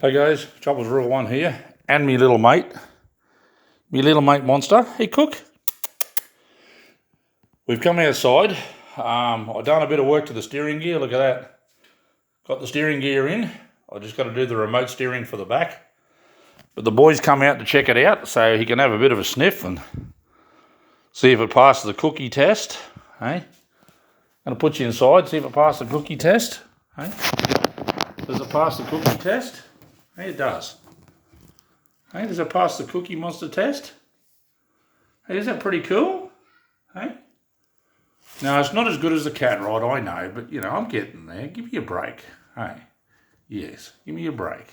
Hey guys, Chopper's Rule 1 here, and me little mate Monster. Hey Cook. We've come outside. I've done a bit of work to the steering gear, look at that. Got the steering gear in. I just got to do the remote steering for the back. But the boys come out to check it out, so he can have a bit of a sniff and see if it passes the cookie test. Hey? Gonna put you inside, see if it passes the cookie test. Hey? Does it pass the cookie test? Hey, it does. Hey, does it pass the Cookie Monster test? Hey, is that pretty cool? Hey? Now, it's not as good as the cat ride, I know, but, you know, I'm getting there. Give me a break. Hey? Yes, give me a break.